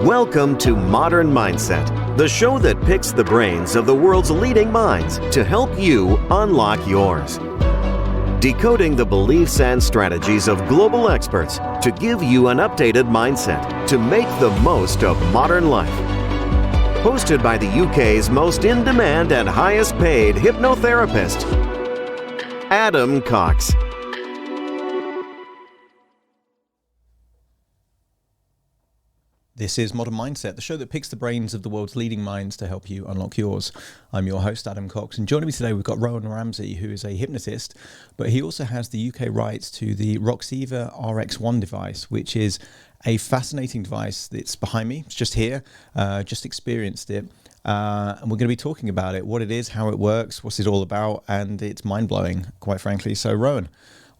Welcome to Modern Mindset, the show that picks the brains of the world's leading minds to help you unlock yours. Decoding the beliefs and strategies of global experts to give you an updated mindset to make the most of modern life. Hosted by the UK's most in-demand and highest-paid hypnotherapist, Adam Cox. This is Modern Mindset, the show that picks the brains of the world's leading minds to help you unlock yours. I'm your host, Adam Cox, and joining me today we've got Rowan Ramsay, who is a hypnotist, but he also has the UK rights to the Roxiva RX1 device, which is a fascinating device that's behind me. It's just here, just experienced it, and we're going to be talking about it, what it is, how it works, what's it all about, and it's mind-blowing, quite frankly. So Rowan,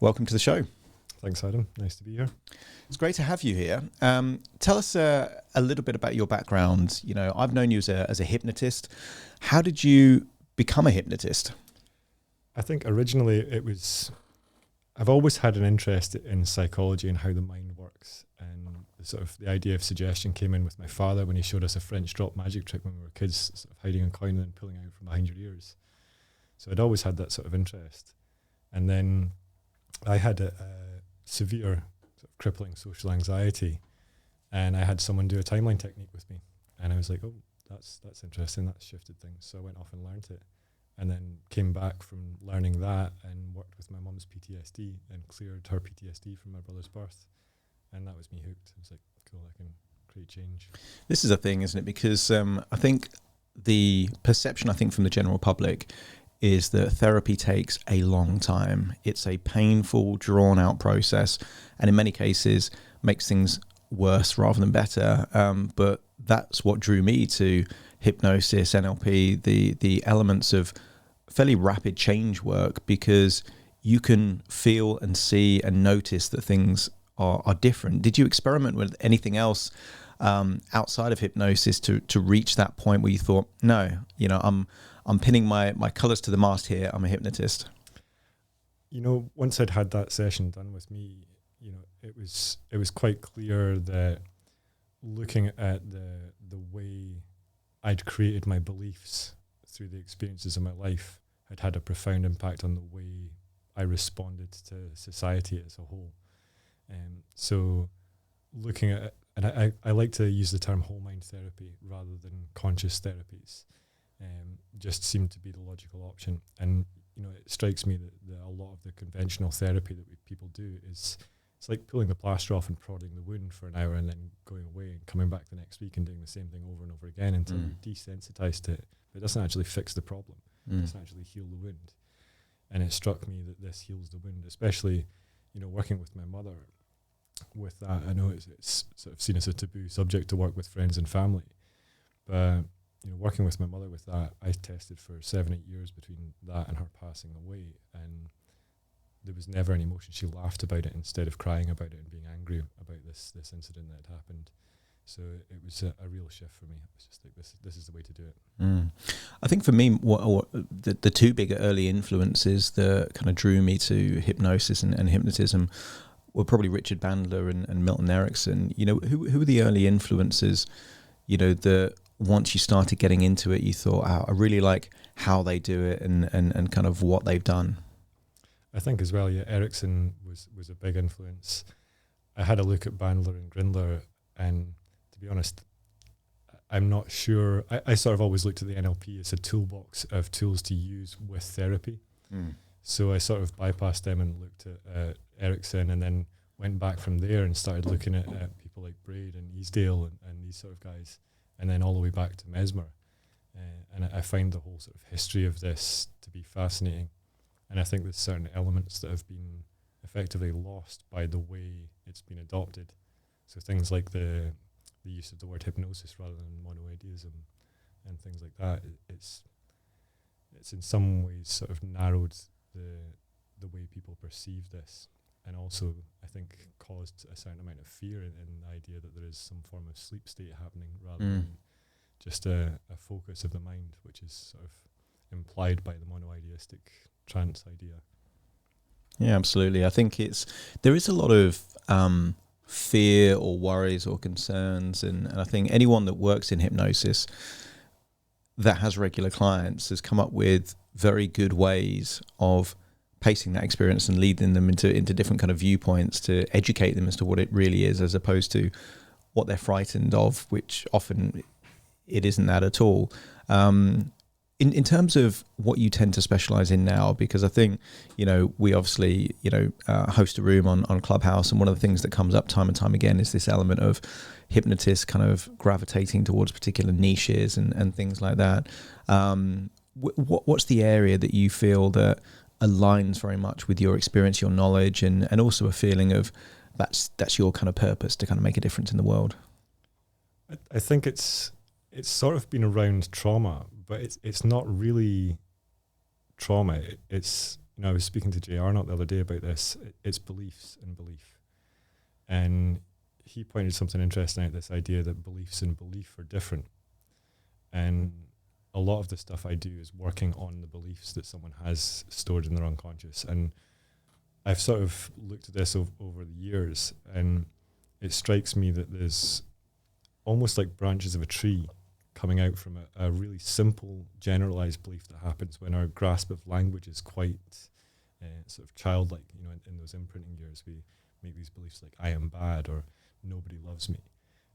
welcome to the show. Thanks, Adam. Nice to be here. It's great to have you here. Tell us a little bit about your background. You know, I've known you as a hypnotist. How did you become a hypnotist? I think originally I've always had an interest in psychology and how the mind works. And the idea of suggestion came in with my father when he showed us a French drop magic trick when we were kids, sort of hiding a coin and then pulling out from behind your ears. So I'd always had that sort of interest. And then I had a severe crippling social anxiety, and I had someone do a timeline technique with me, and I was like, oh, that's interesting, that's shifted things. So I went off and learned it, and then came back from learning that and worked with my mum's PTSD and cleared her PTSD from my brother's birth, and that was me hooked. I was like, cool, I can create change. This is a thing, isn't it? Because I think the perception, from the general public is that therapy takes a long time. It's a painful, drawn-out process, and in many cases makes things worse rather than better. But that's what drew me to hypnosis, NLP, the elements of fairly rapid change work, because you can feel and see and notice that things are different. Did you experiment with anything else outside of hypnosis to reach that point where you thought, no, I'm pinning my colours to the mast here, I'm a hypnotist? Once I'd had that session done with me, it was quite clear that looking at the way I'd created my beliefs through the experiences of my life had a profound impact on the way I responded to society as a whole. So looking at it, and I like to use the term whole mind therapy rather than conscious therapies. Just seemed to be the logical option. And, it strikes me that a lot of the conventional therapy that people do it's like pulling the plaster off and prodding the wound for an hour and then going away and coming back the next week and doing the same thing over and over again until you're desensitized to it. But it doesn't actually fix the problem. It doesn't actually heal the wound. And it struck me that this heals the wound, especially, working with my mother with that. I know it's sort of seen as a taboo subject to work with friends and family, but working with my mother with that, I tested for 7-8 years between that and her passing away, and there was never any emotion. She laughed about it instead of crying about it and being angry about this incident that had happened. So it was a real shift for me. It was just like, this is the way to do it. I think for me, what the two bigger early influences that kind of drew me to hypnosis and hypnotism were probably Richard Bandler and Milton Erickson. Who were the early influences, that once you started getting into it, you thought, oh, I really like how they do it and kind of what they've done? I think as well, Erickson was a big influence. I had a look at Bandler and Grindler, and to be honest, I'm not sure. I sort of always looked at the NLP as a toolbox of tools to use with therapy. So I sort of bypassed them and looked at Erickson, and then went back from there and started looking at people like Braid and Easdale and these sort of guys, and then all the way back to Mesmer. And I find the whole sort of history of this to be fascinating. And I think there's certain elements that have been effectively lost by the way it's been adopted. So things like the use of the word hypnosis rather than monoideism and things like that. It's in some ways sort of narrowed the way people perceive this, and also I think caused a certain amount of fear in the idea that there is some form of sleep state happening rather than just a focus of the mind, which is sort of implied by the monoideistic trance idea. Yeah, absolutely. I think there is a lot of fear or worries or concerns. And I think anyone that works in hypnosis that has regular clients has come up with very good ways of pacing that experience and leading them into different kind of viewpoints to educate them as to what it really is, as opposed to what they're frightened of, which often it isn't that at all. In terms of what you tend to specialize in now, because I think, we obviously, host a room on Clubhouse, and one of the things that comes up time and time again is this element of hypnotists kind of gravitating towards particular niches and things like that. What's the area that you feel that aligns very much with your experience, your knowledge, and also a feeling of that's your kind of purpose to kind of make a difference in the world? I think it's sort of been around trauma, but it's not really trauma. It's I was speaking to Jay Arnott the other day about this. It's beliefs and belief, and he pointed something interesting out, this idea that beliefs and belief are different. And a lot of the stuff I do is working on the beliefs that someone has stored in their unconscious. And I've sort of looked at this over the years, and it strikes me that there's almost like branches of a tree coming out from a really simple, generalized belief that happens when our grasp of language is quite sort of childlike. In those imprinting years, we make these beliefs like, I am bad, or nobody loves me.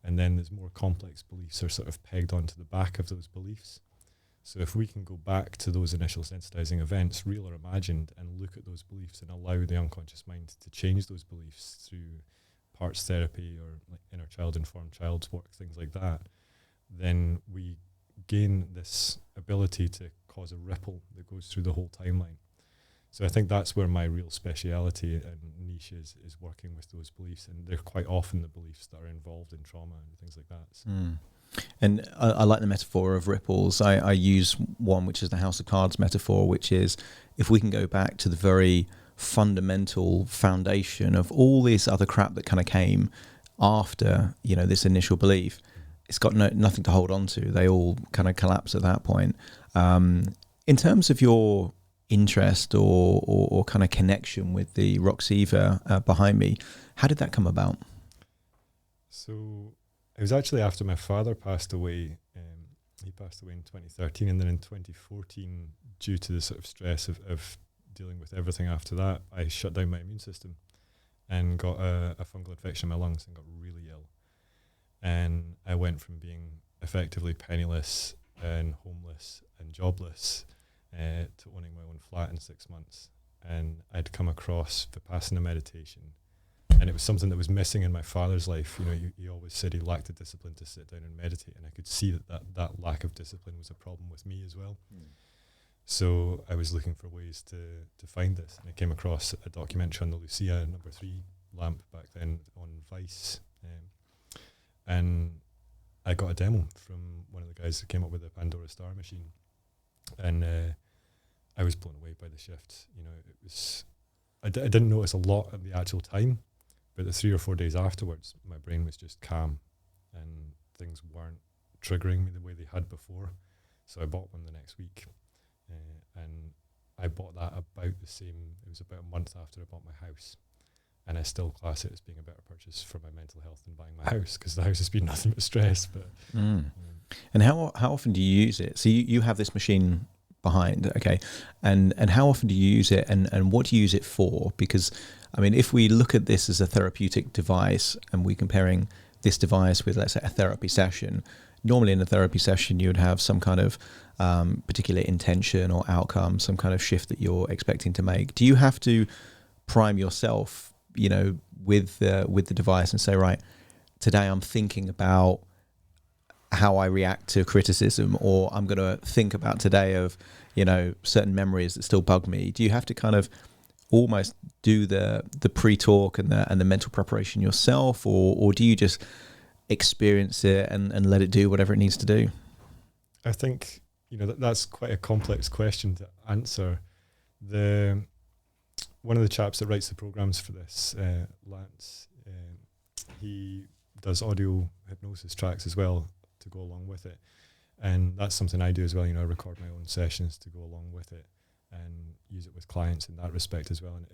And then there's more complex beliefs are sort of pegged onto the back of those beliefs. So if we can go back to those initial sensitizing events, real or imagined, and look at those beliefs and allow the unconscious mind to change those beliefs through parts therapy or like inner child informed child's work, things like that, then we gain this ability to cause a ripple that goes through the whole timeline. So I think that's where my real speciality and niche is working with those beliefs, and they're quite often the beliefs that are involved in trauma and things like that. So. And I like the metaphor of ripples. I use one which is the House of Cards metaphor, which is if we can go back to the very fundamental foundation of all this other crap that kind of came after, this initial belief, it's got nothing to hold on to. They all kind of collapse at that point. In terms of your interest or kind of connection with the Roxiva behind me, how did that come about? So it was actually after my father passed away. He passed away in 2013, and then in 2014, due to the sort of stress of dealing with everything after that, I shut down my immune system and got a fungal infection in my lungs and got really ill. And I went from being effectively penniless and homeless and jobless to owning my own flat in 6 months. And I'd come across Vipassana meditation, and it was something that was missing in my father's life. He always said he lacked the discipline to sit down and meditate, and I could see that lack of discipline was a problem with me as well. So I was looking for ways to find this, and I came across a documentary on the Lucia number 3 lamp back then on Vice, and I got a demo from one of the guys that came up with the Pandora Star machine, and I was blown away by the shift. It was I didn't notice a lot at the actual time, but the 3 or 4 days afterwards, my brain was just calm, and things weren't triggering me the way they had before. So I bought one the next week. And I bought that about the same, it was about a month after I bought my house. And I still class it as being a better purchase for my mental health than buying my house, because the house has been nothing but stress. But And how often do you use it? So you have this machine behind, okay, and how often do you use it, and what do you use it for? Because, I mean, if we look at this as a therapeutic device and we're comparing this device with, let's say, a therapy session, normally in a therapy session you would have some kind of particular intention or outcome, some kind of shift that you're expecting to make. Do you have to prime yourself, with the device and say, right, today I'm thinking about how I react to criticism, or I'm going to think about today of, certain memories that still bug me? Do you have to kind of almost do the pre-talk and the mental preparation yourself, or do you just experience it and let it do whatever it needs to do? I think, that's quite a complex question to answer. One of the chaps that writes the programs for this, Lance, he does audio hypnosis tracks as well to go along with it. And that's something I do as well. I record my own sessions to go along with it and use it with clients in that respect as well. And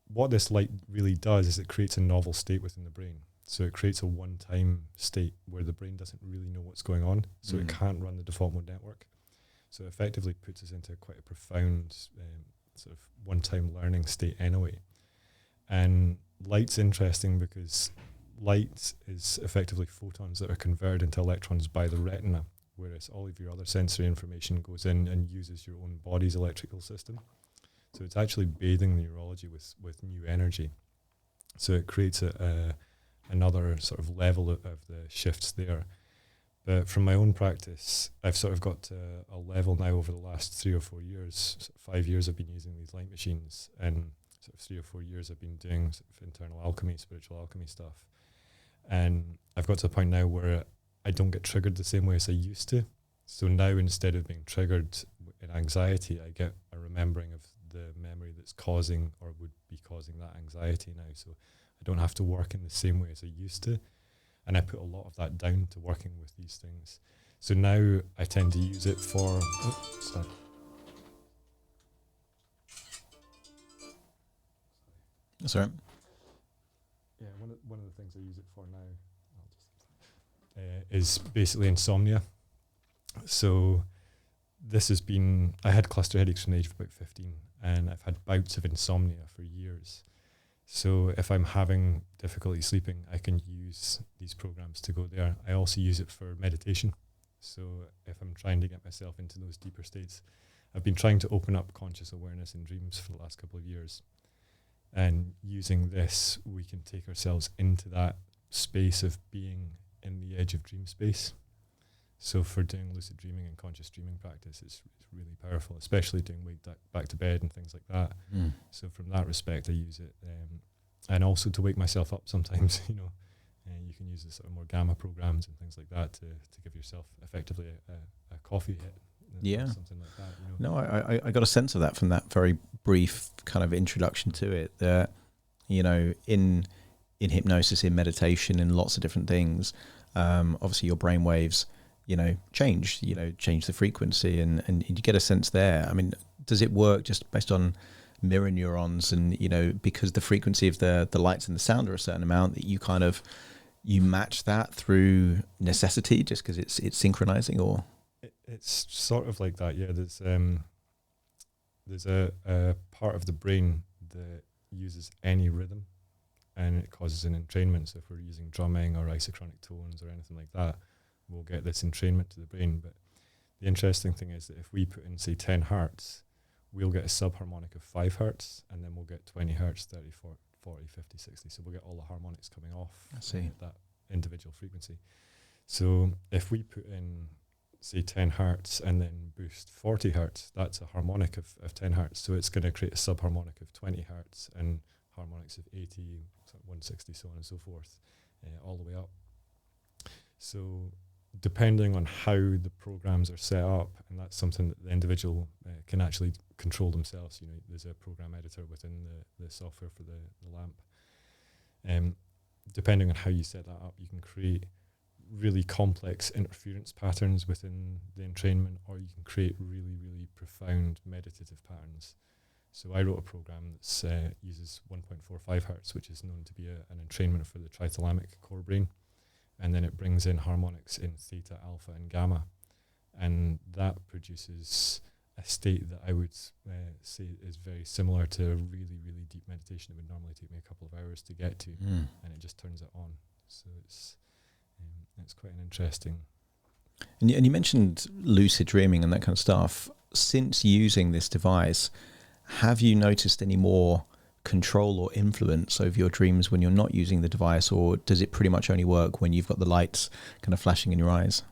what this light really does is it creates a novel state within the brain. So it creates a one-time state where the brain doesn't really know what's going on, so it can't run the default mode network. So it effectively puts us into quite a profound sort of one-time learning state anyway. And light's interesting because light is effectively photons that are converted into electrons by the retina, whereas all of your other sensory information goes in and uses your own body's electrical system. So it's actually bathing the neurology with new energy. So it creates another sort of level of the shifts there. But from my own practice, I've sort of got to a level now over the last 3 or 4 years. Sort of 5 years I've been using these light machines, and sort of 3 or 4 years I've been doing sort of internal alchemy, spiritual alchemy stuff. And I've got to a point now where I don't get triggered the same way as I used to. So now instead of being triggered in anxiety, I get a remembering of the memory that's causing or would be causing that anxiety now. So I don't have to work in the same way as I used to. And I put a lot of that down to working with these things. So now I tend to use it for... sorry. That's all right. Yeah, one of the things I use it for now is basically insomnia. So this has been... I had cluster headaches from the age of about 15, and I've had bouts of insomnia for years. So if I'm having difficulty sleeping, I can use these programs to go there. I also use it for meditation. So if I'm trying to get myself into those deeper states, I've been trying to open up conscious awareness in dreams for the last couple of years. And using this, we can take ourselves into that space of being in the edge of dream space. So for doing lucid dreaming and conscious dreaming practice, it's really powerful, especially doing wake back to bed and things like that. So from that respect, I use it. And also to wake myself up sometimes, you know, you can use the sort of more gamma programs and things like that to give yourself effectively a coffee hit. Yeah. Something like that, you know. No, I got a sense of that from that very brief kind of introduction to it, that, you know, in hypnosis, in meditation, in lots of different things, obviously your brain waves, you know, change the frequency and you get a sense there. I mean, does it work just based on mirror neurons and, you know, because the frequency of the lights and the sound are a certain amount, that you match that through necessity just because it's synchronizing? Or it's sort of like that, yeah. There's a part of the brain that uses any rhythm and it causes an entrainment. So if we're using drumming or isochronic tones or anything like that, we'll get this entrainment to the brain. But the interesting thing is that if we put in, say, 10 hertz, we'll get a subharmonic of 5 hertz, and then we'll get 20 hertz, 30, 40, 50, 60. So we'll get all the harmonics coming off that individual frequency. So if we put in, say, 10 hertz and then boost 40 hertz, that's a harmonic of 10 hertz. So it's going to create a subharmonic of 20 hertz and harmonics of 80, 160, so on and so forth, all the way up. So depending on how the programs are set up, and that's something that the individual can actually control themselves. You know, there's a program editor within the software for the lamp. Depending on how you set that up, you can create really complex interference patterns within the entrainment, or you can create really, really profound meditative patterns. So I wrote a program that uses 1.45 hertz, which is known to be an entrainment for the trithalamic core brain. And then it brings in harmonics in theta, alpha, and gamma. And that produces a state that I would say is very similar to a really, really deep meditation. It would normally take me a couple of hours to get to, and it just turns it on. So it's quite an interesting... And you mentioned lucid dreaming and that kind of stuff. Since using this device, have you noticed any more control or influence over your dreams when you're not using the device, or does it pretty much only work when you've got the lights kind of flashing in your eyes?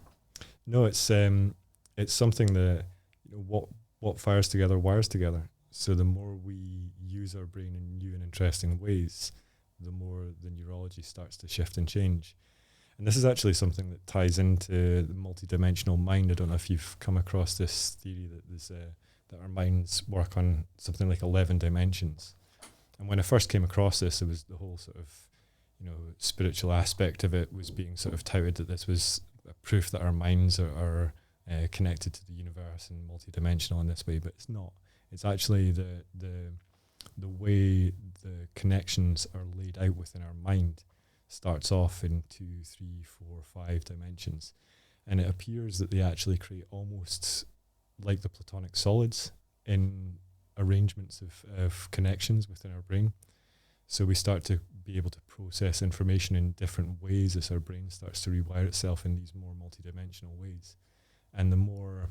No, it's something that, you know, what fires together wires together. So the more we use our brain in new and interesting ways, the more the neurology starts to shift and change. And this is actually something that ties into the multidimensional mind. I don't know if you've come across this theory that our minds work on something like 11 dimensions. And when I first came across this, it was the whole sort of, you know, spiritual aspect of it was being sort of touted that this was a proof that our minds are connected to the universe and multidimensional in this way, but it's not. It's actually the the way the connections are laid out within our mind starts off in 2, 3, 4, 5 dimensions. And it appears that they actually create almost like the platonic solids in arrangements of connections within our brain. So we start to be able to process information in different ways as our brain starts to rewire itself in these more multidimensional ways. And the more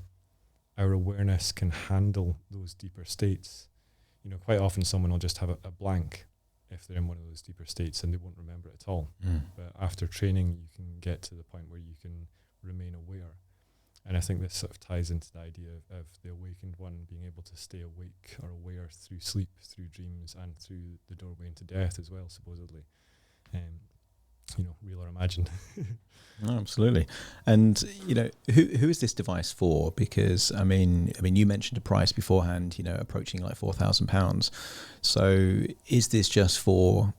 our awareness can handle those deeper states, quite often someone will just have a blank if they're in one of those deeper states and they won't remember it at all. But after training, you can get to the point where you can remain aware. And I think this sort of ties into the idea of the awakened one being able to stay awake or aware through sleep, through dreams, and through the doorway into death as well, supposedly. Real or imagined. Oh, absolutely. And who is this device for? Because I mean, you mentioned a price beforehand. Approaching like £4,000. So is this just for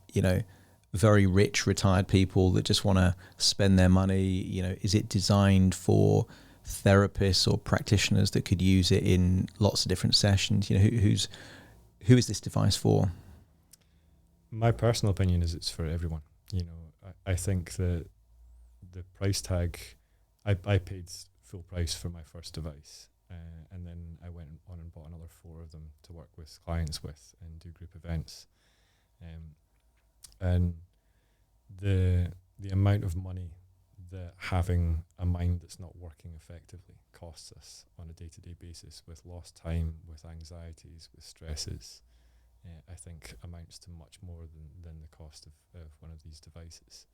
very rich retired people that just want to spend their money? Is it designed for therapists or practitioners that could use it in lots of different sessions? Who is this device for? My personal opinion is it's for everyone. I think that the price tag, I paid full price for my first device, and then I went on and bought another 4 of them to work with clients with and do group events. And the amount of money that having a mind that's not working effectively costs us on a day-to-day basis, with lost time, with anxieties, with stresses, I think amounts to much more than the cost of one of these devices.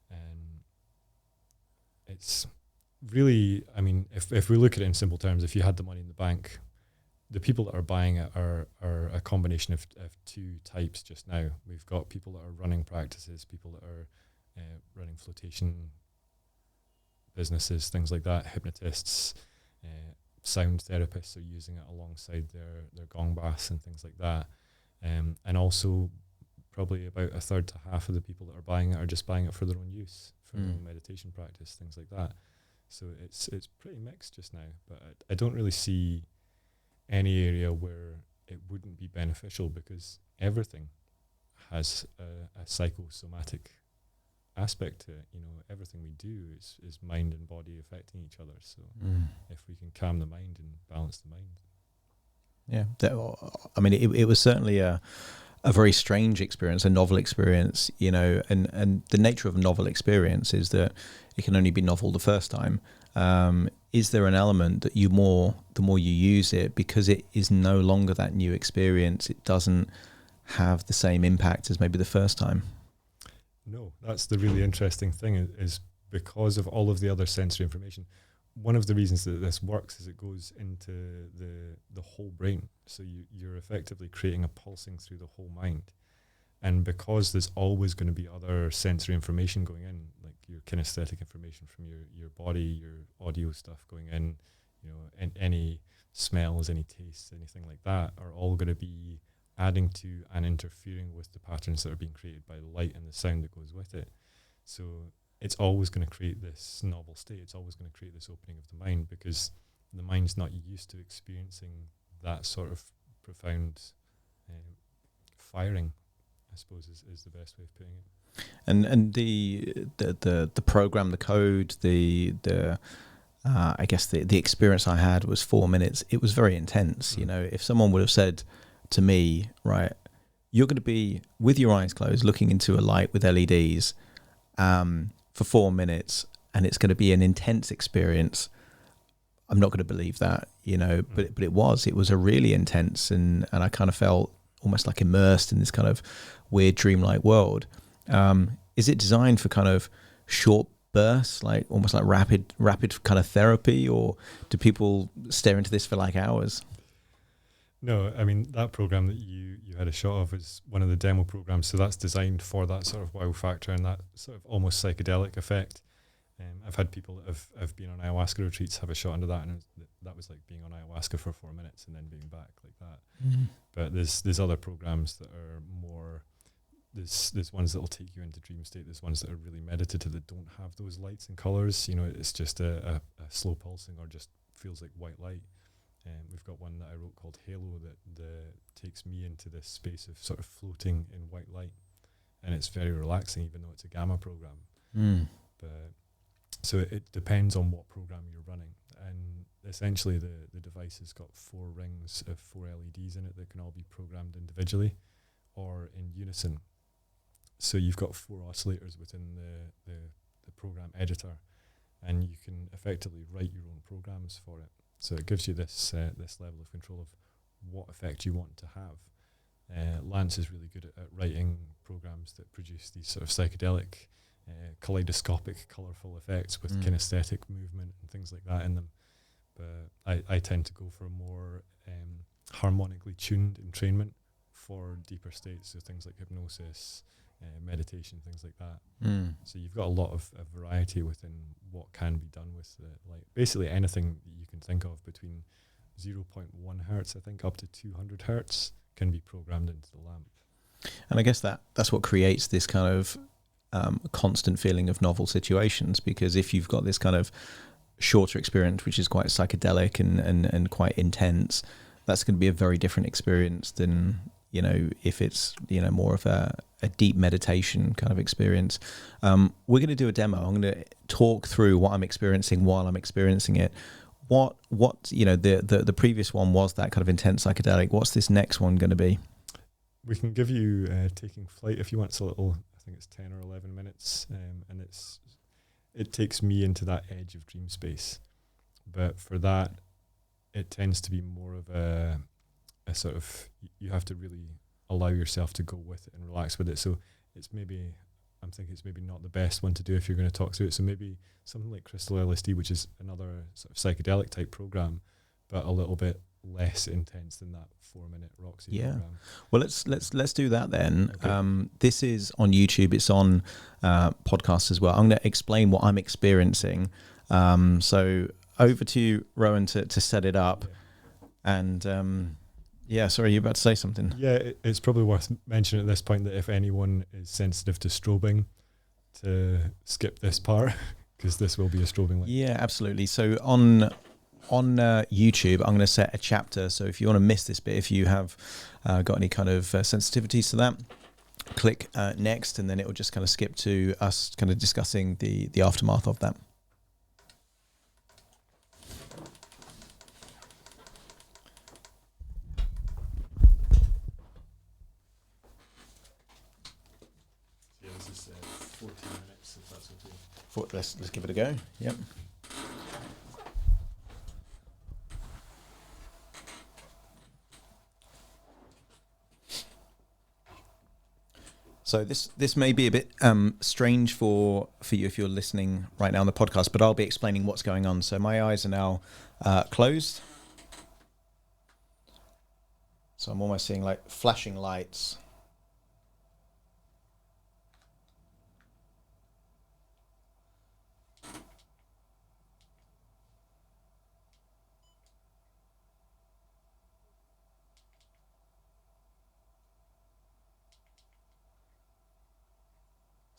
And it's really, if we look at it in simple terms, if you had the money in the bank, the people that are buying it are a combination of 2 types just now. We've got people that are running practices, people that are running flotation businesses, things like that, hypnotists, sound therapists are using it alongside their gong baths and things like that. And also probably about a third to half of the people that are buying it are just buying it for their own use, for their own meditation practice, things like that. So it's pretty mixed just now, but I don't really see any area where it wouldn't be beneficial, because everything has a psychosomatic aspect to it. Everything we do is mind and body affecting each other. So if we can calm the mind and balance the mind. Yeah, it was certainly a very strange experience, a novel experience, and the nature of a novel experience is that it can only be novel the first time. Is there an element that the more you use it, because it is no longer that new experience, it doesn't have the same impact as maybe the first time? No, that's the really interesting thing, is because of all of the other sensory information. One of the reasons that this works is it goes into the whole brain. So you're effectively creating a pulsing through the whole mind. And because there's always going to be other sensory information going in, like your kinesthetic information from your body, your audio stuff going in, and any smells, any tastes, anything like that are all going to be adding to and interfering with the patterns that are being created by the light and the sound that goes with it. So it's always going to create this novel state. It's always going to create this opening of the mind, because the mind's not used to experiencing that sort of profound firing, I suppose is the best way of putting it. And the program, the code, I guess the experience I had was 4 minutes. It was very intense. If someone would have said to me, right, you're going to be with your eyes closed looking into a light with LEDs for 4 minutes, and it's going to be an intense experience, I'm not going to believe that, but it was a really intense, and I kind of felt almost like immersed in this kind of weird dreamlike world. Is it designed for kind of short bursts, like almost like rapid kind of therapy, or do people stare into this for like hours? No, that program that you had a shot of is one of the demo programs, so that's designed for that sort of wow factor and that sort of almost psychedelic effect. I've had people that have been on ayahuasca retreats have a shot into that, and that was like being on ayahuasca for 4 minutes and then being back like that. But there's other programs that are more, there's ones that will take you into dream state, there's ones that are really meditative that don't have those lights and colours. It's just a slow pulsing or just feels like white light. We've got one that I wrote called Halo that takes me into this space of sort of floating in white light, and it's very relaxing, even though it's a gamma program. But so it depends on what program you're running, and essentially the device has got 4 rings of 4 LEDs in it that can all be programmed individually or in unison. So you've got 4 oscillators within the program editor, and you can effectively write your own programs for it. So it gives you this level of control of what effect you want to have. Lance is really good at writing programs that produce these sort of psychedelic, kaleidoscopic, colourful effects with kinesthetic movement and things like that in them. But I tend to go for a more harmonically tuned entrainment for deeper states, so things like hypnosis, meditation, things like that. So you've got a lot of variety within what can be done with like basically anything that you can think of between 0.1 hertz, I think, up to 200 hertz can be programmed into the lamp. And I guess that's what creates this kind of constant feeling of novel situations, because if you've got this kind of shorter experience which is quite psychedelic and quite intense, that's going to be a very different experience than, you know, if it's, you know, more of a deep meditation kind of experience. We're going to do a demo. I'm going to talk through what I'm experiencing while I'm experiencing it. What you know, the previous one was that kind of intense psychedelic. What's this next one going to be? We can give you Taking Flight if you want. It's a little, I think it's 10 or 11 minutes, and it takes me into that edge of dream space. But for that, it tends to be more of a sort of, you have to really allow yourself to go with it and relax with it. So it's maybe, I'm thinking it's maybe not the best one to do if you're going to talk through it. So maybe something like Crystal LSD, which is another sort of psychedelic type program, but a little bit less intense than that 4-minute Roxy program. Well, let's do that then. Okay. This is on YouTube. It's on podcasts as well. I'm going to explain what I'm experiencing. So over to you, Rowan, to set it up. Yeah. And yeah, sorry, you're about to say something. Yeah, it's probably worth mentioning at this point that if anyone is sensitive to strobing, to skip this part, because this will be a strobing link. Yeah, absolutely. So on YouTube, I'm going to set a chapter. So if you want to miss this bit, if you have got any kind of sensitivities to that, click next, and then it will just kind of skip to us kind of discussing the aftermath of that. Yeah, this is 14 minutes, if that's okay. Let's give it a go. Yep. So this may be a bit strange for you if you're listening right now on the podcast, but I'll be explaining what's going on. So my eyes are now closed. So I'm almost seeing like flashing lights.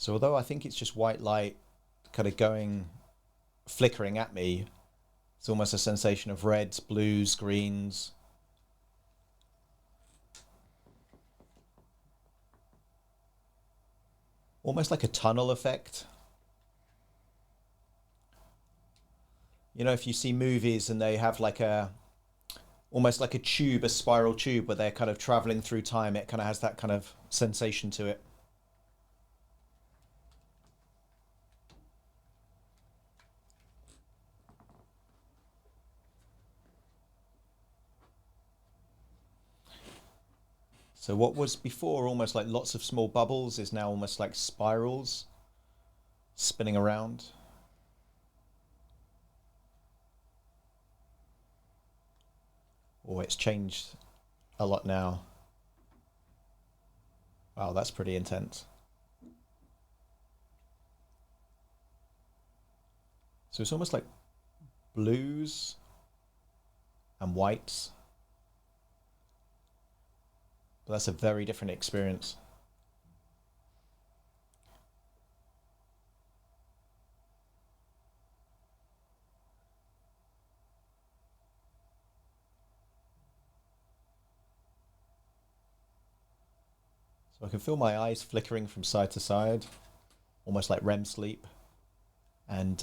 So although I think it's just white light kind of flickering at me, it's almost a sensation of reds, blues, greens. Almost like a tunnel effect. You know, if you see movies and they have like almost like a spiral tube where they're kind of traveling through time, it kind of has that kind of sensation to it. So what was before almost like lots of small bubbles is now almost like spirals spinning around. Oh, it's changed a lot now. Wow, that's pretty intense. So it's almost like blues and whites. But that's a very different experience. So I can feel my eyes flickering from side to side, almost like REM sleep. And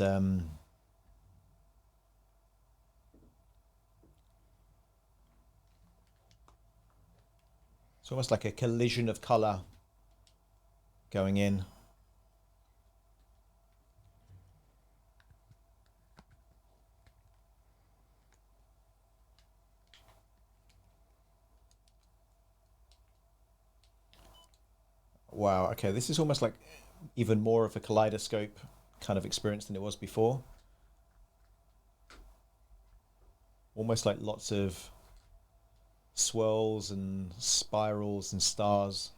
it's almost like a collision of color going in. Wow, okay, this is almost like even more of a kaleidoscope kind of experience than it was before. Almost like lots of swirls and spirals and stars.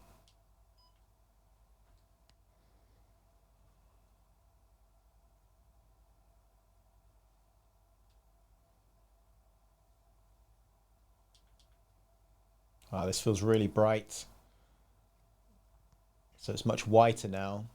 Wow, this feels really bright. So it's much whiter now.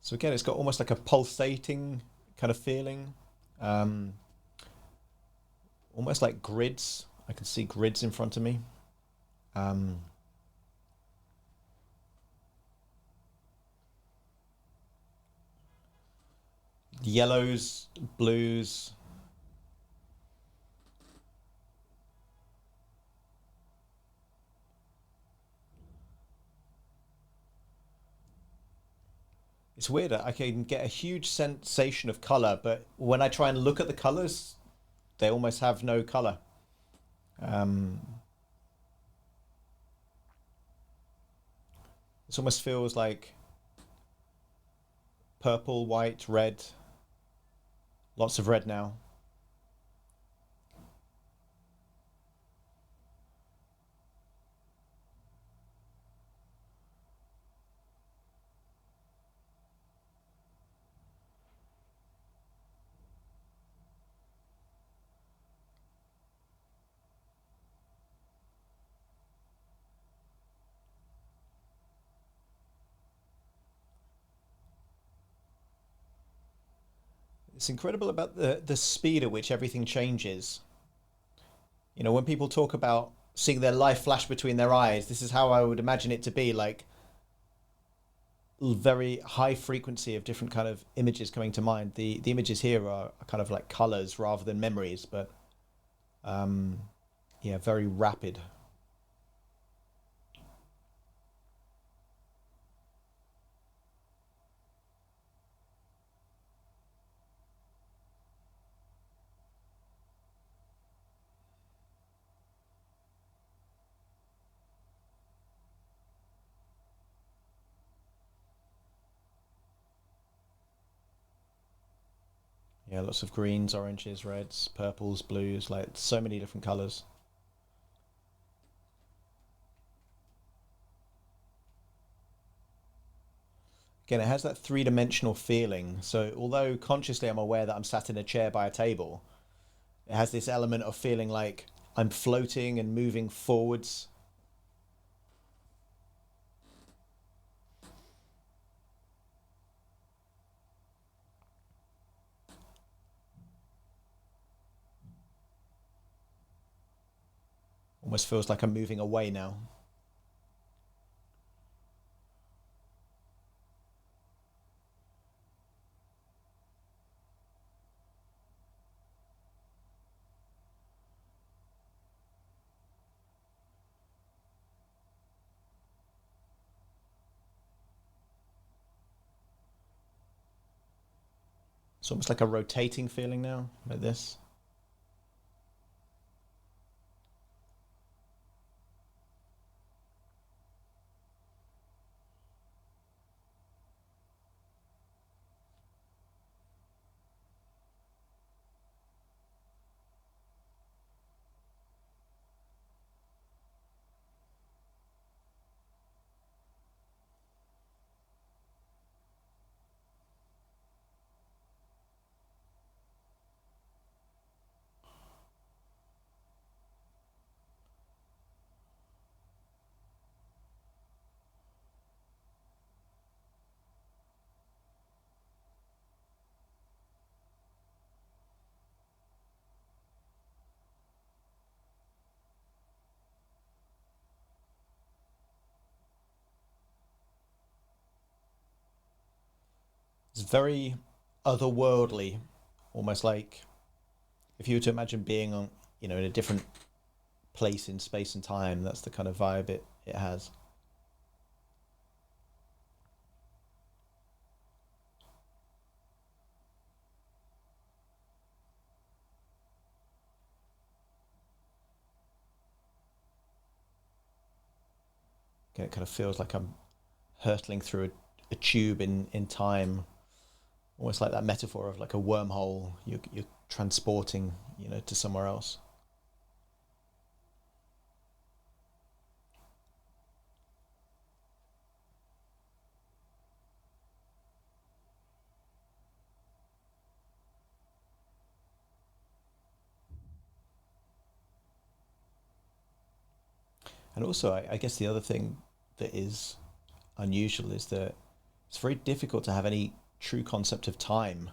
So again, it's got almost like a pulsating kind of feeling. Um, Almost like grids. I can see grids in front of me. Yellows, blues. It's weird. I can get a huge sensation of color, but when I try and look at the colors, they almost have no color. It almost feels like purple, white, red. Lots of red now. It's incredible about the speed at which everything changes. You know, when people talk about seeing their life flash between their eyes, this is how I would imagine it to be, like very high frequency of different kind of images coming to mind. The images here are kind of like colors rather than memories, but yeah, very rapid. Yeah, lots of greens, oranges, reds, purples, blues, like so many different colors. Again, it has that three-dimensional feeling. So although consciously I'm aware that I'm sat in a chair by a table, it has this element of feeling like I'm floating and moving forwards. Almost feels like I'm moving away now. It's almost like a rotating feeling now, like this. It's very otherworldly, almost like if you were to imagine being on, in a different place in space and time. That's the kind of vibe it has. It kind of feels like I'm hurtling through a tube in time, almost like that metaphor of like a wormhole. You're transporting, to somewhere else. And also, I guess the other thing that is unusual is that it's very difficult to have any true concept of time.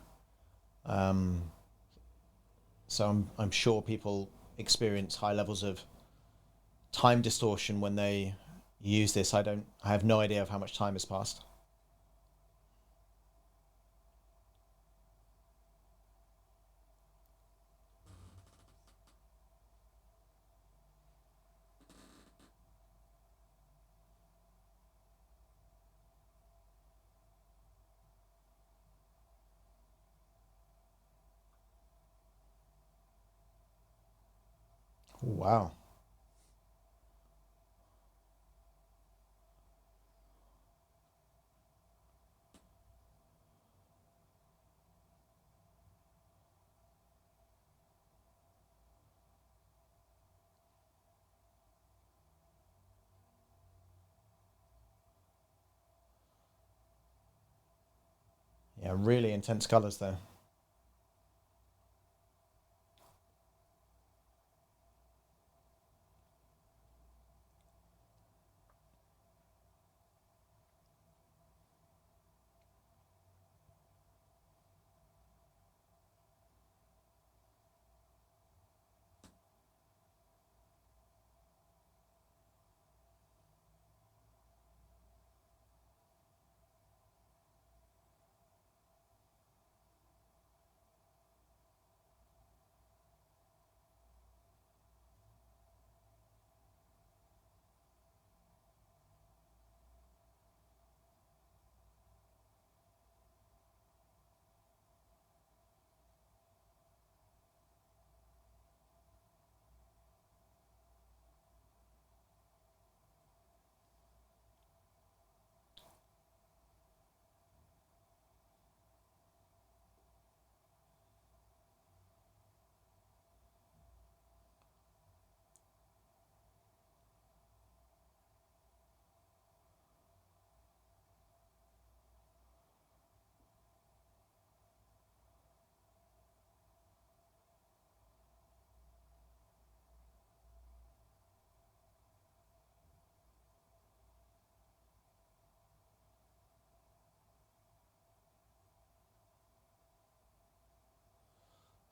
So I'm sure people experience high levels of time distortion when they use this. I have no idea of how much time has passed. Wow. Yeah, really intense colors there.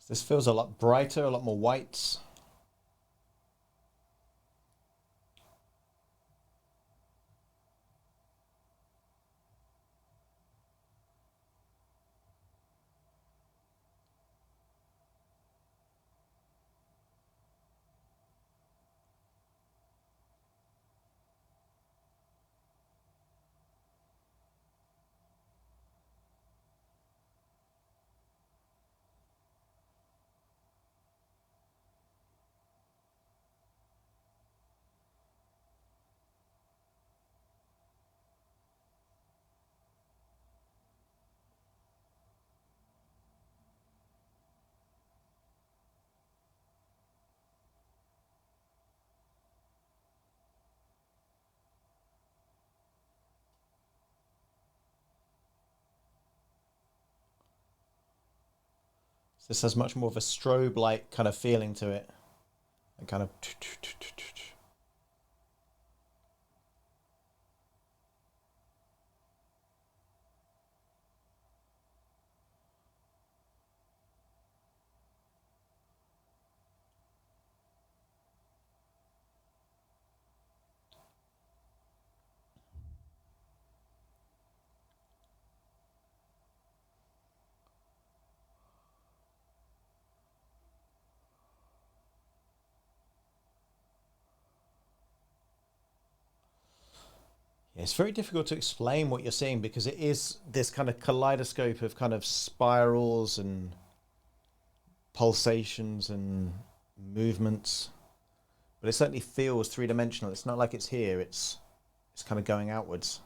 This feels a lot brighter, a lot more whites. This has much more of a strobe-like kind of feeling to it. A kind of. Yeah, it's very difficult to explain what you're seeing because it is this kind of kaleidoscope of kind of spirals and pulsations and movements. But it certainly feels three-dimensional. It's not like it's here. It's kind of going outwards.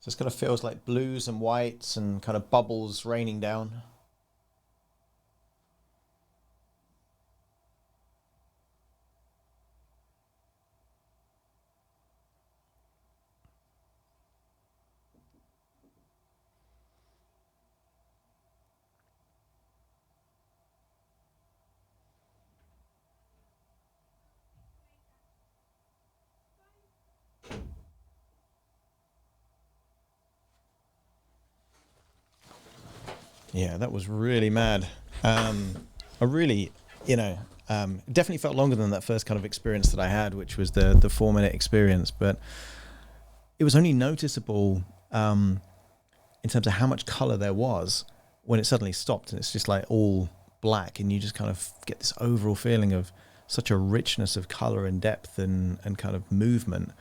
So it kind of feels like blues and whites and kind of bubbles raining down. Yeah, that was really mad. I really, definitely felt longer than that first kind of experience that I had, which was the 4-minute experience. But it was only noticeable in terms of how much color there was when it suddenly stopped, and it's just like all black, and you just kind of get this overall feeling of such a richness of color and depth and kind of movement.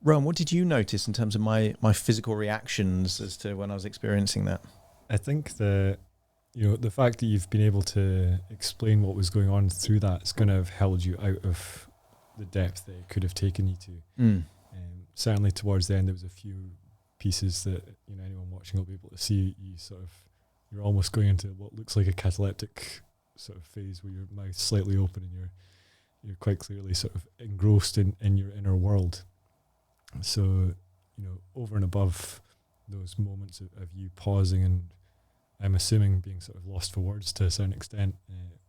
Rowan, what did you notice in terms of my physical reactions as to when I was experiencing that? I think the fact that you've been able to explain what was going on through that is going to have held you out of the depth that it could have taken you to. Certainly towards the end, there was a few pieces that anyone watching will be able to see. You're almost going into what looks like a cataleptic sort of phase where your mouth's slightly open and you're quite clearly sort of engrossed in your inner world. So, over and above those moments of you pausing and I'm assuming being sort of lost for words to a certain extent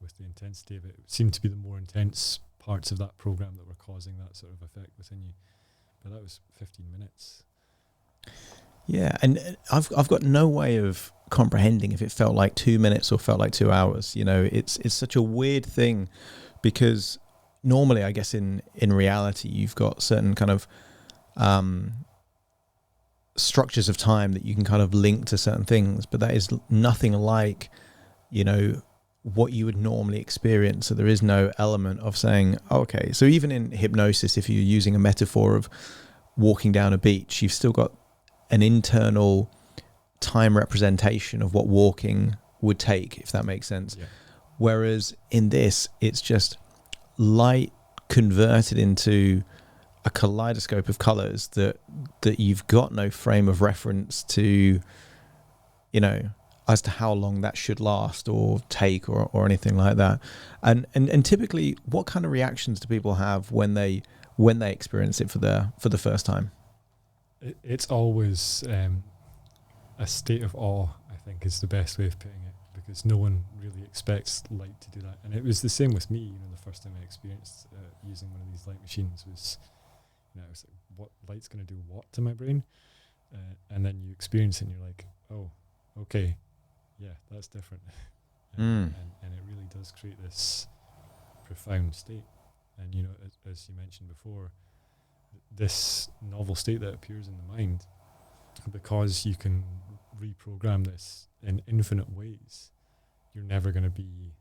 with the intensity of it, it seemed to be the more intense parts of that program that were causing that sort of effect within you. But that was 15 minutes. Yeah, and I've got no way of comprehending if it felt like 2 minutes or felt like 2 hours. It's such a weird thing because normally, I guess in reality, you've got certain kind of structures of time that you can kind of link to certain things, but that is nothing like what you would normally experience. So there is no element of saying, okay, so even in hypnosis, if you're using a metaphor of walking down a beach, you've still got an internal time representation of what walking would take, if that makes sense. Yeah. Whereas in this, it's just light converted into a kaleidoscope of colors that you've got no frame of reference to, as to how long that should last or take or anything like that. And typically, what kind of reactions do people have when they experience it for the first time? It's always a state of awe, I think, is the best way of putting it, because no one really expects light to do that. And it was the same with me. The first time I experienced using one of these light machines was, I was like, what light's going to do what to my brain? And then you experience it and you're like, oh, okay, yeah, that's different. And it really does create this profound state. And you know, as you mentioned before, this novel state that appears in the mind, because you can reprogram this in infinite ways, you're never going to be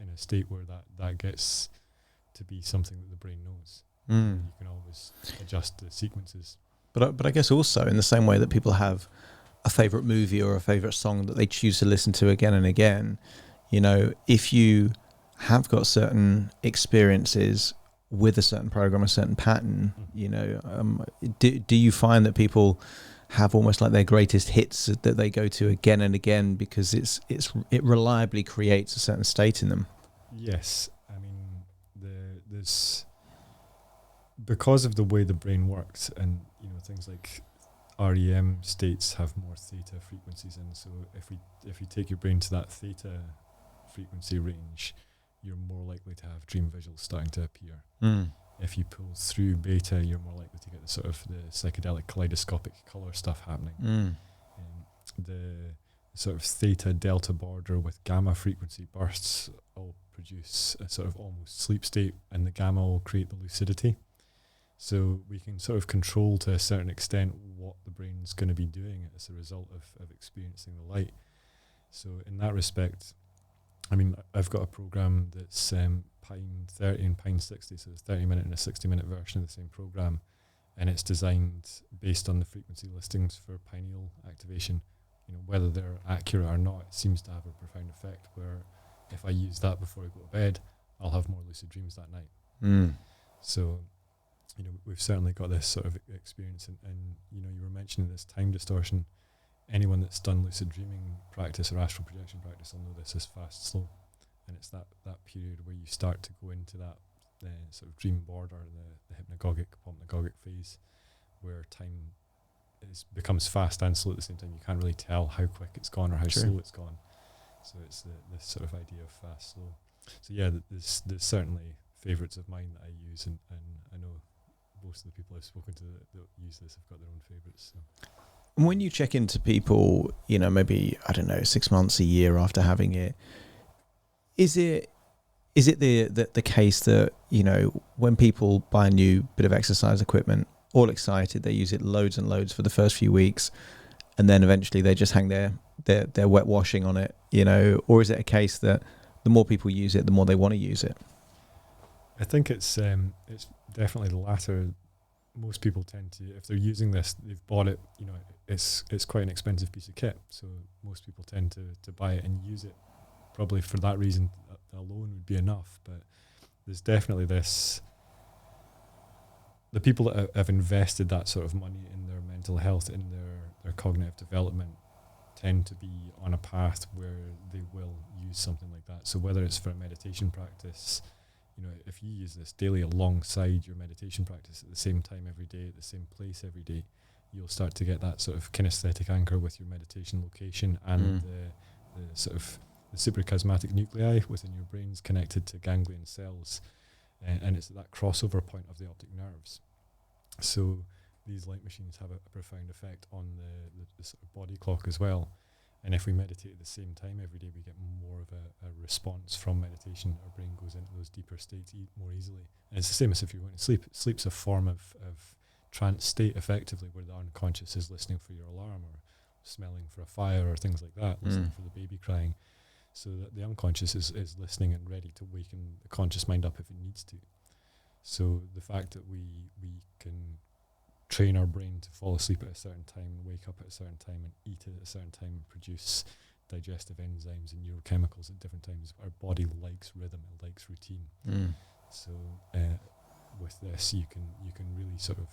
in a state where that gets to be something that the brain knows. You can always adjust the sequences. But I guess also in the same way that people have a favorite movie or a favorite song that they choose to listen to again and again, you know, if you have got certain experiences with a certain program, a certain pattern, you know, do you find that people have almost like their greatest hits that they go to again and again because it reliably creates a certain state in them? Yes, I mean there's, because of the way the brain works, and you know, things like REM states have more theta frequencies, and so if you take your brain to that theta frequency range, you're more likely to have dream visuals starting to appear. If you pull through beta, you're more likely to get the sort of the psychedelic kaleidoscopic color stuff happening. The sort of theta delta border with gamma frequency bursts all produce a sort of almost sleep state, and the gamma will create the lucidity. So we can sort of control to a certain extent what the brain's going to be doing as a result of experiencing the light. So in that respect, I mean, I've got a program that's Pine 30 and Pine 60, so it's 30-minute and a 60-minute version of the same program, and it's designed based on the frequency listings for pineal activation. You know, whether they're accurate or not, it seems to have a profound effect, where if I use that before I go to bed, I'll have more lucid dreams that night. So, you know, we've certainly got this sort of experience, and you know, you were mentioning this time distortion. Anyone that's done lucid dreaming practice or astral projection practice will know this is fast, slow, and it's that period where you start to go into that sort of dream border, the hypnagogic, hypnagogic phase, where time becomes fast and slow at the same time. You can't really tell how quick it's gone or how slow it's gone. So it's this sort of idea of fast, slow. So yeah, there's certainly favourites of mine that I use, and I know most of the people I've spoken to that use this have got their own favourites. So. And when you check into people, you know, maybe, I don't know, 6 months, a year after having it, is it the case that, you know, when people buy a new bit of exercise equipment, all excited, they use it loads and loads for the first few weeks, and then eventually they just hang their wet washing on it, you know? Or is it a case that the more people use it, the more they want to use it? I think it's definitely the latter. Most people tend to, if they're using this, they've bought it, you know, it's quite an expensive piece of kit, so most people tend to buy it and use it. Probably for that reason alone would be enough, but there's definitely this, the people that have invested that sort of money in their mental health, in their cognitive development, tend to be on a path where they will use something like that. So whether it's for a meditation practice, you know, if you use this daily alongside your meditation practice at the same time every day, at the same place every day, you'll start to get that sort of kinesthetic anchor with your meditation location, and the sort of the suprachiasmatic nuclei within your brains connected to ganglion cells, and it's that crossover point of the optic nerves. So these light machines have a profound effect on the sort of body clock as well. And if we meditate at the same time every day, we get more of a response from meditation. Our brain goes into those deeper states more easily. And it's the same as if you're going to sleep. Sleep's a form of trance state, effectively, where the unconscious is listening for your alarm, or smelling for a fire, or things like that, listening for the baby crying. So that the unconscious is listening and ready to waken the conscious mind up if it needs to. So the fact that we can train our brain to fall asleep at a certain time, wake up at a certain time, and eat at a certain time, and produce digestive enzymes and neurochemicals at different times. Our body likes rhythm, it likes routine. So with this, you can really sort of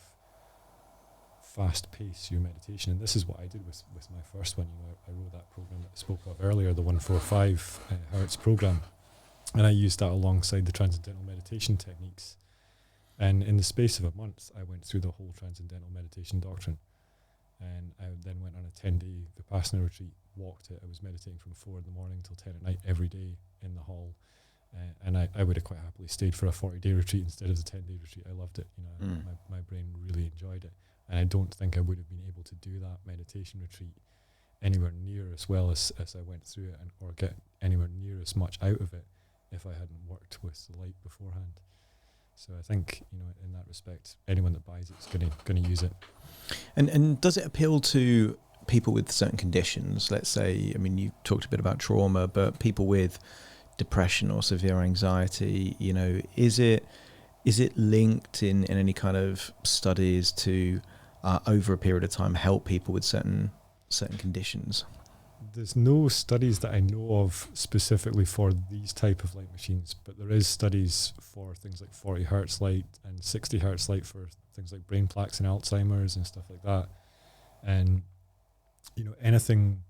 fast pace your meditation, and this is what I did with my first one. You know, I wrote that program that I spoke of earlier, the 145 Hertz program, and I used that alongside the transcendental meditation techniques. And in the space of a month, I went through the whole transcendental meditation doctrine. And I then went on a 10-day Vipassana retreat, walked it. I was meditating from 4 in the morning till 10 at night every day in the hall. And I would have quite happily stayed for a 40-day retreat instead of the 10-day retreat. I loved it. You know, my brain really enjoyed it. And I don't think I would have been able to do that meditation retreat anywhere near as well as I went through it, or get anywhere near as much out of it if I hadn't worked with the light beforehand. So I think, in that respect, anyone that buys it's going to use it. And does it appeal to people with certain conditions? Let's say, I mean, you talked a bit about trauma, but people with depression or severe anxiety, is it linked in any kind of studies to over a period of time help people with certain conditions? There's no studies that I know of specifically for these type of light machines, but there is studies for things like 40 hertz light and 60 hertz light for things like brain plaques and Alzheimer's and stuff like that. And, anything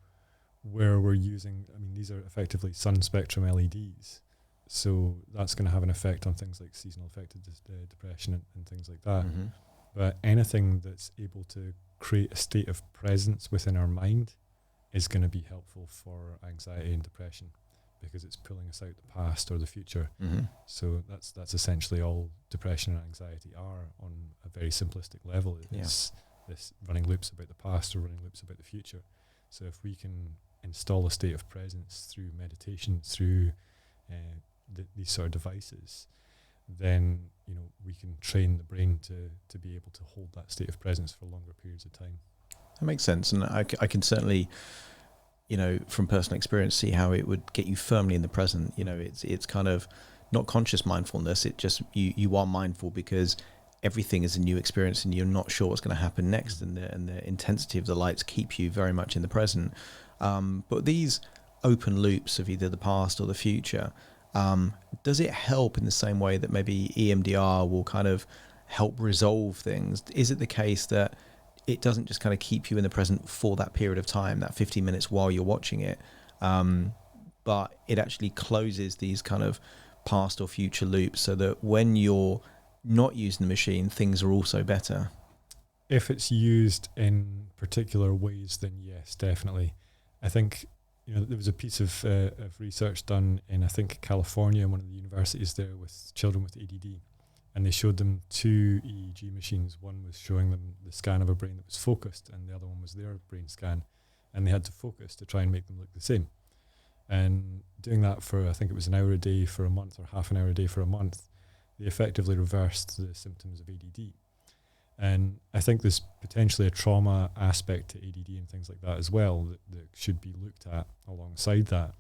where we're using, these are effectively sun spectrum LEDs. So that's going to have an effect on things like seasonal affective depression and things like that. Mm-hmm. But anything that's able to create a state of presence within our mind is going to be helpful for anxiety and depression, because it's pulling us out the past or the future. Mm-hmm. So that's essentially all depression and anxiety are on a very simplistic level. It's this running loops about the past or running loops about the future. So if we can install a state of presence through meditation, through these sort of devices, then we can train the brain to be able to hold that state of presence for longer periods of time. That makes sense, and I can certainly, from personal experience, see how it would get you firmly in the present. It's kind of not conscious mindfulness. It just you are mindful because everything is a new experience, and you're not sure what's going to happen next, and the intensity of the lights keep you very much in the present. But these open loops of either the past or the future, does it help in the same way that maybe EMDR will kind of help resolve things? Is it the case that it doesn't just kind of keep you in the present for that period of time, that 15 minutes while you're watching it, but it actually closes these kind of past or future loops so that when you're not using the machine, things are also better? If it's used in particular ways, then yes, definitely. I think there was a piece of research done in, I think, California, one of the universities there, with children with ADD. And they showed them two EEG machines. One was showing them the scan of a brain that was focused, and the other one was their brain scan. And they had to focus to try and make them look the same. And doing that for, I think it was an hour a day for a month, or half an hour a day for a month, they effectively reversed the symptoms of ADD. And I think there's potentially a trauma aspect to ADD and things like that as well that should be looked at alongside that.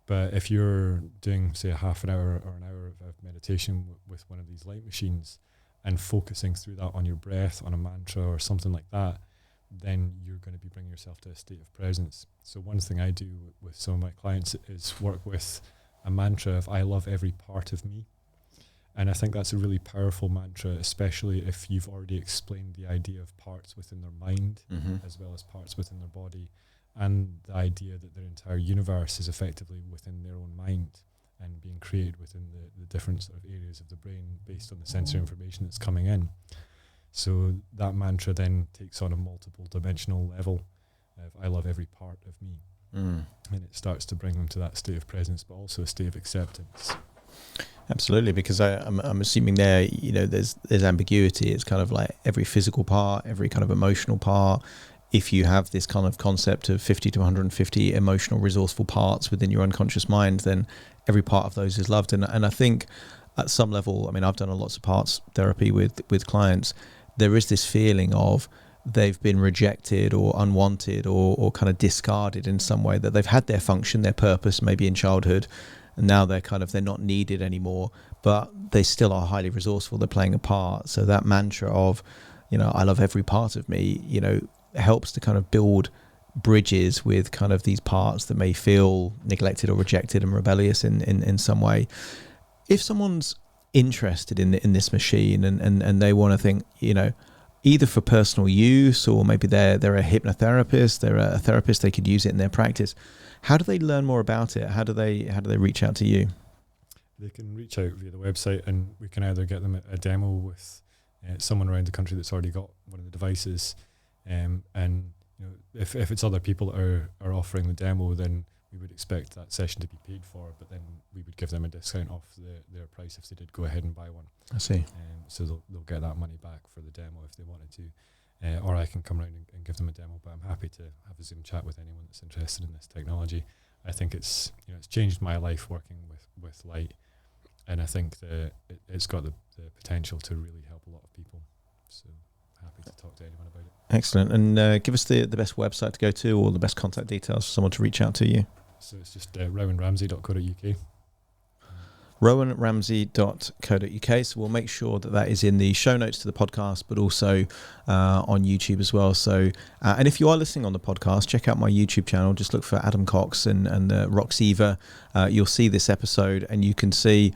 But if you're doing, say, a half an hour or an hour of meditation with one of these light machines and focusing through that on your breath, on a mantra or something like that, then you're going to be bringing yourself to a state of presence. So one thing I do with some of my clients is work with a mantra of "I love every part of me." And I think that's a really powerful mantra, especially if you've already explained the idea of parts within their mind, Mm-hmm. as well as parts within their body, and the idea that their entire universe is effectively within their own mind and being created within the different sort of areas of the brain based on the sensory information that's coming in. So that mantra then takes on a multiple dimensional level of "I love every part of me." And it starts to bring them to that state of presence, but also a state of acceptance. Absolutely, because I'm assuming there, there's ambiguity. It's kind of like every physical part, every kind of emotional part. If you have this kind of concept of 50 to 150 emotional resourceful parts within your unconscious mind, then every part of those is loved. And I think at some level, I've done lots of parts therapy with clients. There is this feeling of they've been rejected or unwanted or kind of discarded in some way, that they've had their function, their purpose, maybe in childhood, and now they're not needed anymore, but they still are highly resourceful. They're playing a part. So that mantra of, I love every part of me, helps to kind of build bridges with kind of these parts that may feel neglected or rejected and rebellious in some way. If someone's interested in this machine and they want to think, either for personal use, or maybe they're a hypnotherapist, they're a therapist, they could use it in their practice, how do they learn more about it? How do they reach out to you? They can reach out via the website, and we can either get them a demo with someone around the country that's already got one of the devices, and if it's other people that are offering the demo, then we would expect that session to be paid for, but then we would give them a discount off their price if they did go ahead and buy one. I see. So they'll get that money back for the demo if they wanted to. Or I can come around and give them a demo, but I'm happy to have a Zoom chat with anyone that's interested in this technology. I think it's changed my life working with light, And I think that it's got the potential to really help a lot of people. So happy to talk to anyone about it. Excellent. And give us the best website to go to, or the best contact details for someone to reach out to you. So it's just rowanramsay.co.uk. rowanramsay.co.uk. So we'll make sure that is in the show notes to the podcast, but also on YouTube as well. So, and if you are listening on the podcast, check out my YouTube channel. Just look for Adam Cox and Roxiva. You'll see this episode, and you can see,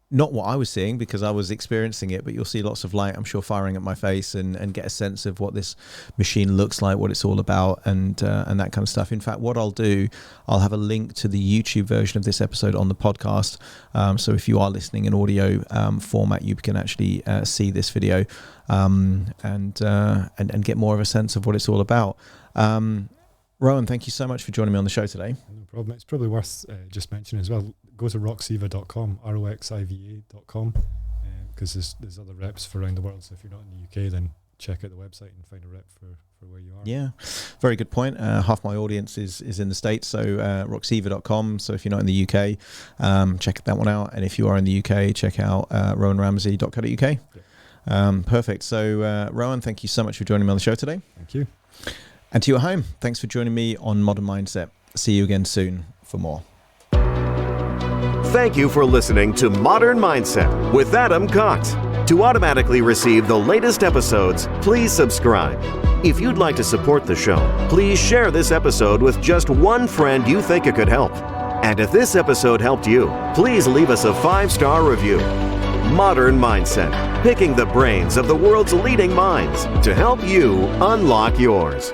not what I was seeing because I was experiencing it, but you'll see lots of light, I'm sure, firing at my face and get a sense of what this machine looks like, what it's all about, and that kind of stuff. In fact, what I'll do, I'll have a link to the YouTube version of this episode on the podcast. So if you are listening in audio format, you can actually see this video and get more of a sense of what it's all about. Rowan, thank you so much for joining me on the show today. No problem. It's probably worth just mentioning as well, go to roxiva.com, roxiva.com, because there's other reps for around the world. So if you're not in the UK, then check out the website and find a rep for where you are. Yeah, very good point. Half my audience is in the States, so roxiva.com. So if you're not in the UK, check that one out. And if you are in the UK, check out rowanramsay.co.uk. Yeah. Perfect. So Rowan, thank you so much for joining me on the show today. Thank you. And to you at home, thanks for joining me on Modern Mindset. See you again soon for more. Thank you for listening to Modern Mindset with Adam Cox. To automatically receive the latest episodes, please subscribe. If you'd like to support the show, please share this episode with just one friend you think it could help. And if this episode helped you, please leave us a 5-star review. Modern Mindset, picking the brains of the world's leading minds to help you unlock yours.